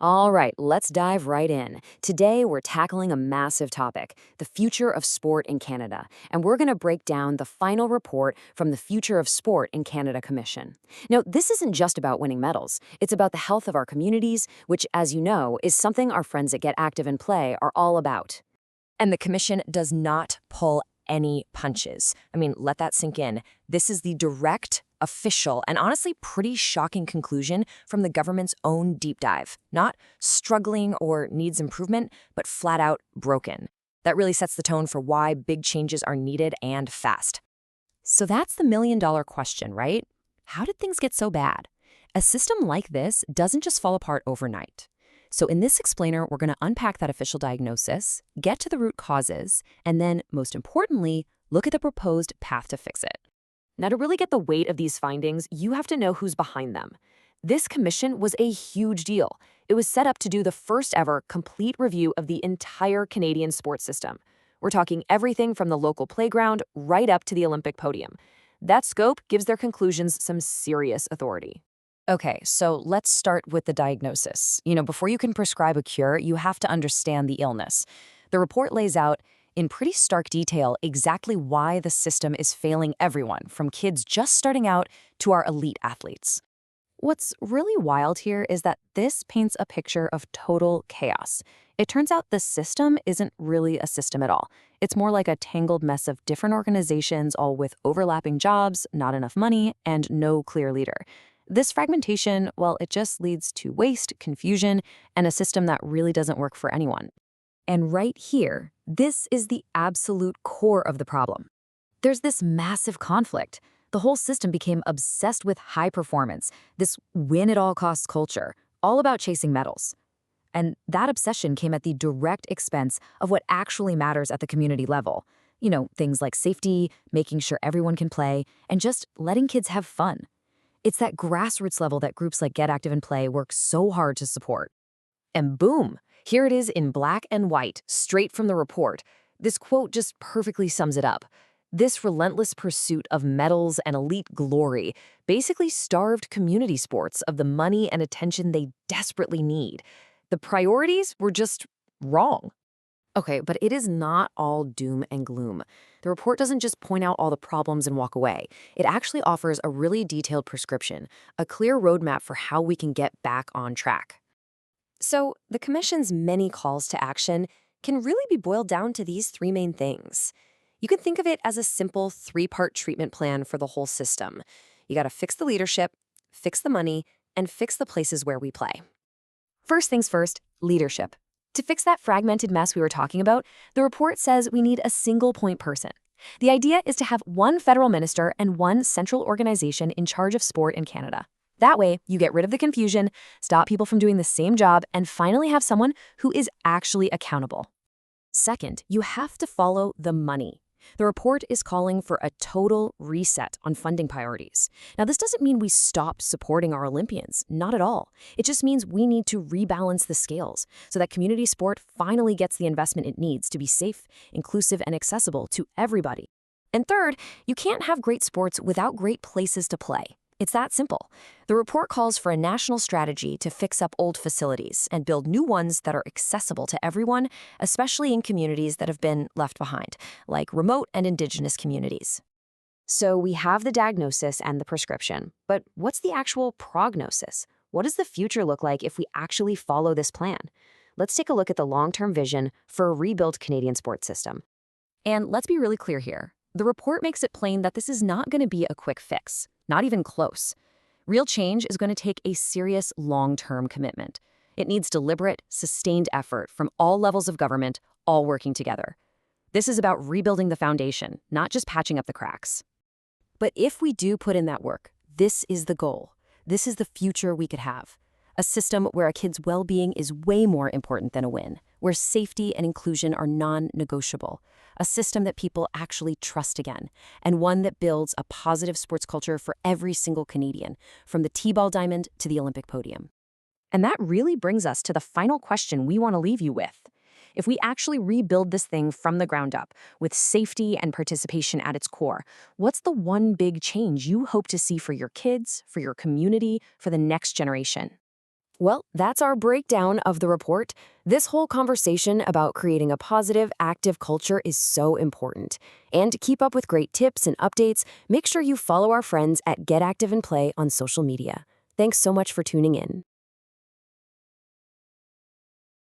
All right, let's dive right in. Today, we're tackling a massive topic, the future of sport in Canada. And we're going to break down the final report from the Future of Sport in Canada Commission. Now, this isn't just about winning medals, it's about the health of our communities, which, as you know, is something our friends at Get Active and Play are all about. And the commission does not pull any punches. I mean, let that sink in. This is the direct, official, and honestly pretty shocking conclusion from the government's own deep dive. Not struggling or needs improvement, but flat out broken. That really sets the tone for why big changes are needed and fast. So that's the million-dollar question, right? How did things get so bad? A system like this doesn't just fall apart overnight. So in this explainer, we're going to unpack that official diagnosis, get to the root causes, and then, most importantly, look at the proposed path to fix it. Now, to really get the weight of these findings, you have to know who's behind them. This commission was a huge deal. It was set up to do the first ever complete review of the entire Canadian sports system. We're talking everything from the local playground right up to the Olympic podium. That scope gives their conclusions some serious authority. Okay, so let's start with the diagnosis. Before you can prescribe a cure, you have to understand the illness. The report lays out in pretty stark detail exactly why the system is failing everyone, from kids just starting out to our elite athletes. What's really wild here is that this paints a picture of total chaos. It turns out the system isn't really a system at all. It's more like a tangled mess of different organizations, all with overlapping jobs, not enough money, and no clear leader. This fragmentation, well, it just leads to waste, confusion, and a system that really doesn't work for anyone. And right here, this is the absolute core of the problem. There's this massive conflict. The whole system became obsessed with high performance, this win-at-all-costs culture, all about chasing medals. And that obsession came at the direct expense of what actually matters at the community level. Things like safety, making sure everyone can play, and just letting kids have fun. It's that grassroots level that groups like Get Active and Play work so hard to support. And boom, here it is in black and white, straight from the report. This quote just perfectly sums it up. This relentless pursuit of medals and elite glory basically starved community sports of the money and attention they desperately need. The priorities were just wrong. Okay, but it is not all doom and gloom. The report doesn't just point out all the problems and walk away. It actually offers a really detailed prescription, a clear roadmap for how we can get back on track. So, the Commission's many calls to action can really be boiled down to these three main things. You can think of it as a simple three-part treatment plan for the whole system. You gotta fix the leadership, fix the money, and fix the places where we play. First things first, leadership. To fix that fragmented mess we were talking about, the report says we need a single point person. The idea is to have one federal minister and one central organization in charge of sport in Canada. That way, you get rid of the confusion, stop people from doing the same job, and finally have someone who is actually accountable. Second, you have to follow the money. The report is calling for a total reset on funding priorities. Now, this doesn't mean we stop supporting our Olympians, not at all. It just means we need to rebalance the scales so that community sport finally gets the investment it needs to be safe, inclusive, and accessible to everybody. And third, you can't have great sports without great places to play. It's that simple. The report calls for a national strategy to fix up old facilities and build new ones that are accessible to everyone, especially in communities that have been left behind, like remote and Indigenous communities. So we have the diagnosis and the prescription, but what's the actual prognosis? What does the future look like if we actually follow this plan? Let's take a look at the long-term vision for a rebuilt Canadian sports system. And let's be really clear here. The report makes it plain that this is not going to be a quick fix. Not even close. Real change is going to take a serious long-term commitment. It needs deliberate, sustained effort from all levels of government, all working together. This is about rebuilding the foundation, not just patching up the cracks. But if we do put in that work, this is the goal. This is the future we could have. A system where a kid's well-being is way more important than a win, where safety and inclusion are non-negotiable. A system that people actually trust again, and one that builds a positive sports culture for every single Canadian, from the T-ball diamond to the Olympic podium. And that really brings us to the final question we want to leave you with. If we actually rebuild this thing from the ground up, with safety and participation at its core, what's the one big change you hope to see for your kids, for your community, for the next generation? Well, that's our breakdown of the report. This whole conversation about creating a positive, active culture is so important. And to keep up with great tips and updates, make sure you follow our friends at Get Active and Play on social media. Thanks so much for tuning in.